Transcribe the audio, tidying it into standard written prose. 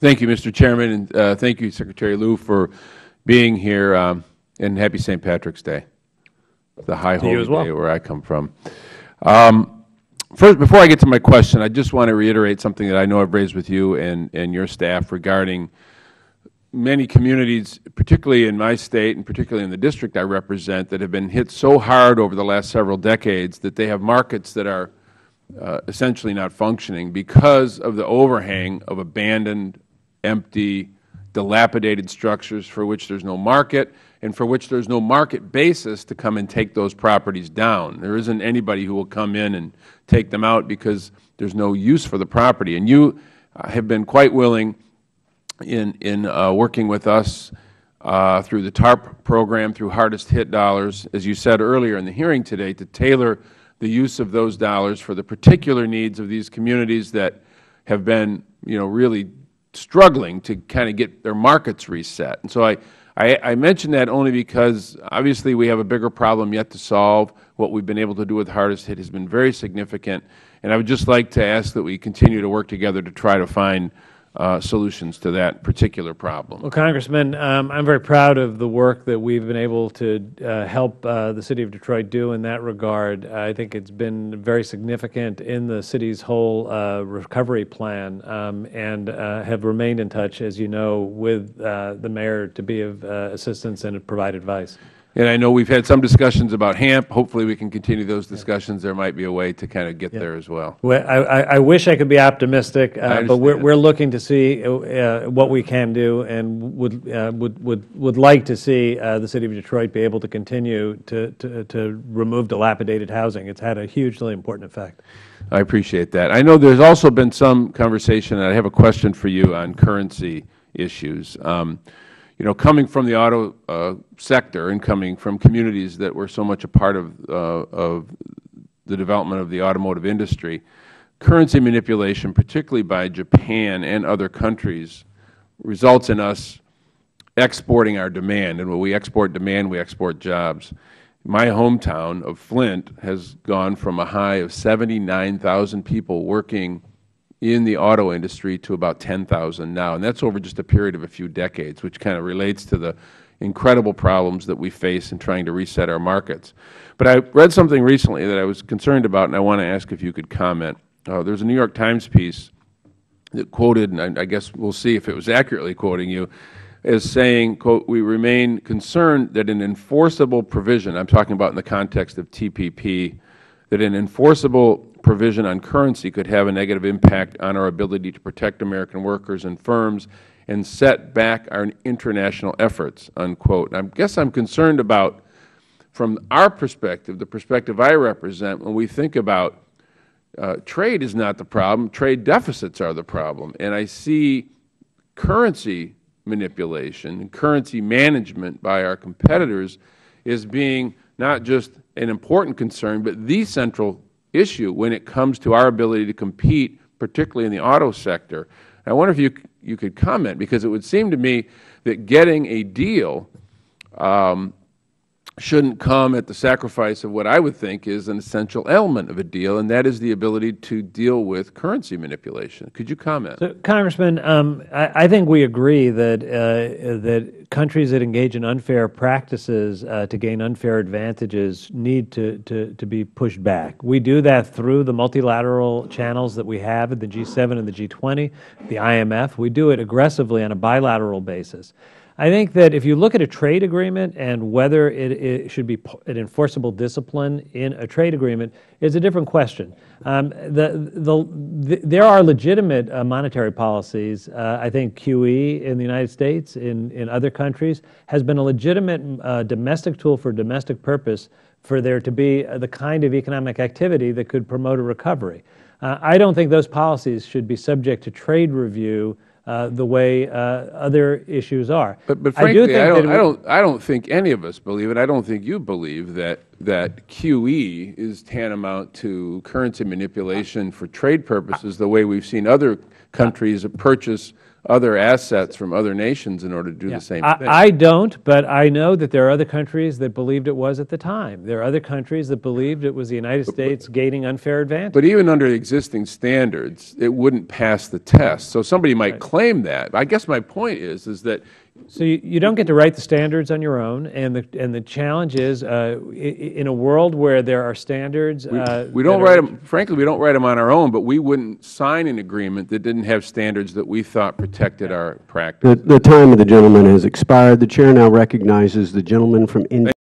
Thank you, Mr. Chairman, and thank you, Secretary Lew, for being here, and happy St. Patrick's Day, the high holy day where I come from. First, before I get to my question, I just want to reiterate something that I know I've raised with you and your staff regarding many communities, particularly in my state and particularly in the district I represent, that have been hit so hard over the last several decades that they have markets that are essentially not functioning because of the overhang of abandoned, empty, dilapidated structures for which there is no market and for which there is no market basis to come and take those properties down. There isn't anybody who will come in and take them out because there is no use for the property. And you have been quite willing in working with us through the TARP program, through hardest hit dollars, as you said earlier in the hearing today, to tailor the use of those dollars for the particular needs of these communities that have been, really struggling to kind of get their markets reset. And so I mention that only because obviously we have a bigger problem yet to solve. What we've been able to do with hardest hit has been very significant, and I would just like to ask that we continue to work together to try to find solutions to that particular problem. Well, Congressman, I'm very proud of the work that we've been able to help the City of Detroit do in that regard. I think it's been very significant in the city's whole recovery plan, and have remained in touch, as you know, with the mayor to be of assistance and provide advice. And I know we've had some discussions about HAMP. Hopefully we can continue those discussions. There might be a way to kind of get there as well. Well, I wish I could be optimistic, but we're looking to see what we can do, and would like to see the City of Detroit be able to continue to remove dilapidated housing. It's had a hugely important effect. I appreciate that. I know there's also been some conversation, and I have a question for you on currency issues. Coming from the auto sector and coming from communities that were so much a part of the development of the automotive industry, currency manipulation, particularly by Japan and other countries, results in us exporting our demand. And when we export demand, we export jobs. My hometown of Flint has gone from a high of 79,000 people working in the auto industry to about 10,000 now, and that's over just a period of a few decades, which kind of relates to the incredible problems that we face in trying to reset our markets. But I read something recently that I was concerned about, and I want to ask if you could comment. There's a New York Times piece that quoted, and I guess we'll see if it was accurately quoting you, as saying, quote, "We remain concerned that an enforceable provision," I'm talking about in the context of TPP, that an enforceable provision on currency could have a negative impact on our ability to protect American workers and firms and set back our international efforts," unquote. And I guess I'm concerned about, from our perspective, the perspective I represent, when we think about trade is not the problem, trade deficits are the problem. And I see currency manipulation and currency management by our competitors as being not just an important concern, but the central issue when it comes to our ability to compete, particularly in the auto sector. I wonder if you could comment, because it would seem to me that getting a deal shouldn't come at the sacrifice of what I would think is an essential element of a deal, and that is the ability to deal with currency manipulation. Could you comment? So, Congressman, I think we agree that countries that engage in unfair practices to gain unfair advantages need to be pushed back. We do that through the multilateral channels that we have at the G7 and the G20, the IMF. We do it aggressively on a bilateral basis. I think that if you look at a trade agreement and whether it should be an enforceable discipline in a trade agreement is a different question. There are legitimate monetary policies. I think QE in the United States, in other countries, has been a legitimate domestic tool for domestic purpose for there to be the kind of economic activity that could promote a recovery. I don't think those policies should be subject to trade review the way other issues are. But frankly, I don't think any of us believe it. I don't think you believe that QE is tantamount to currency manipulation for trade purposes, the way we've seen other countries purchase other assets from other nations in order to do the same thing. I don't, but I know that there are other countries that believed it was at the time. There are other countries that believed it was the United States gaining unfair advantage. But even under existing standards, it wouldn't pass the test. So somebody might claim that. I guess my point is that so you don't get to write the standards on your own, and the challenge is in a world where there are standards. We don't write them. Frankly, we don't write them on our own. But we wouldn't sign an agreement that didn't have standards that we thought protected our practice. The time of the gentleman has expired. The chair now recognizes the gentleman from Indiana.